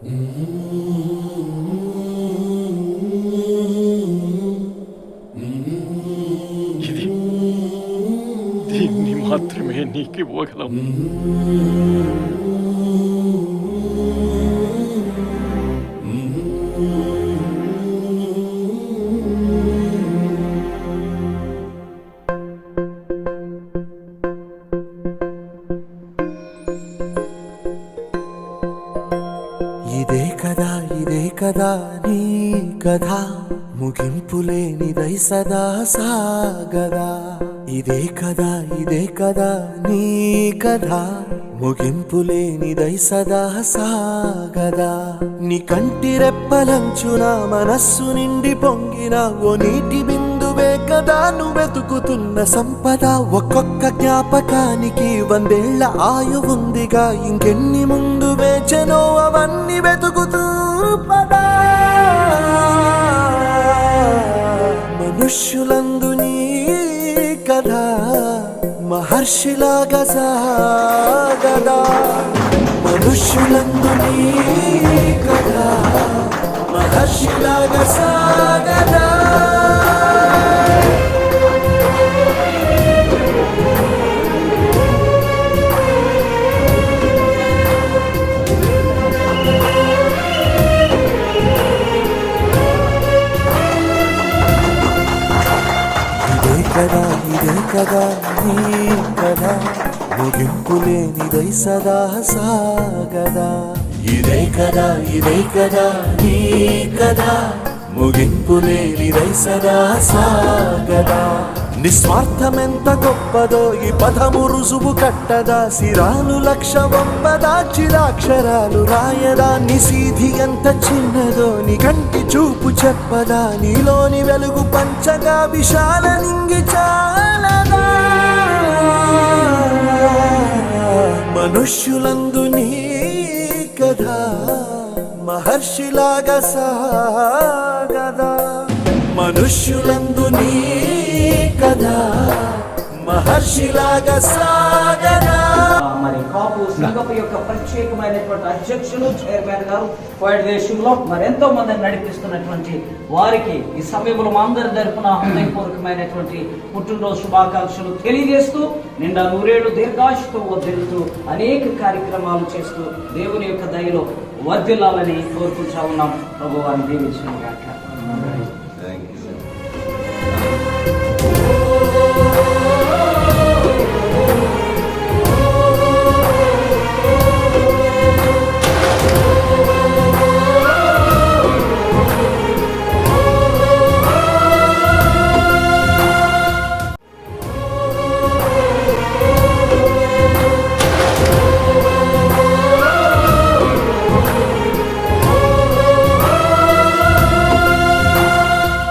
ఇది దీన్ని మాత్రమే నీకు ఇవ్వగలం. ఇదే కదా నీ కథ, ముగింపులేనిదై సదా సాగదా. ఇదే కదా నీ కథ, ముగింపులేనిదై సదా సాగదా. నీ కంటి రెప్పలంచున మనస్సు నిండి పొంగిన ఓ నీటి బిందువే కదా నువ్వెతుకుతున్న సంపద. ఒక్కొక్క జ్ఞాపకానికి 100 ఏళ్ల ఆయువుందిగా, ఇంకెన్ని ముందు వేచనో అవన్నీ వెతుకుతూ పదా. మనుష్యులందు నీ కథ మహర్షిలాగా సాగదా. మనుష్యులందు నీ కథ మహర్షిలాగా సాగదా. ఇదే కదా నీ కథ, ముగింపులేనిదై సదా సాగదా. ఇదే కదా నీ కథ, ముగింపులేనిదై సదా సాగదా. నిస్వార్థమెంత గొప్పదో ఈ పదము రుజువు కట్టదా. సిరాలు 1,00,000 చిరాక్షరాలు రాయదా. నిశీధి ఎంత చిన్నదో నీ కంటి చూపు చెప్పదా. నీలోని వెలుగు పంచగా విశాల నింగి చాలదా. మనుష్యులందు నీ కథ మహర్షిలాగా సాగదా. మనుష్యులందు నీ కథ మహర్షిలాగా సాగదా. మరి కాపు సంఘపు యొక్క ప్రత్యేకమైనటువంటి అధ్యక్షులు, చైర్మన్ గారు కోయడ దేశంలో మరి ఎంతో మందిని నడిపిస్తున్నటువంటి వారికి ఈ సమయంలో మా అందరి తరపున హృదయపూర్వకమైనటువంటి పుట్టినరోజు శుభాకాంక్షలు తెలియజేస్తూ, నిండా 100 ఏళ్లు దీర్ఘాయుష్తో వర్ధిల్లుతూ అనేక కార్యక్రమాలు చేస్తూ దేవుని యొక్క దయలో వర్ధిల్లాలని కోరుకుంటా ఉన్నాం. ప్రభువాన్ని దీవించిన గాక.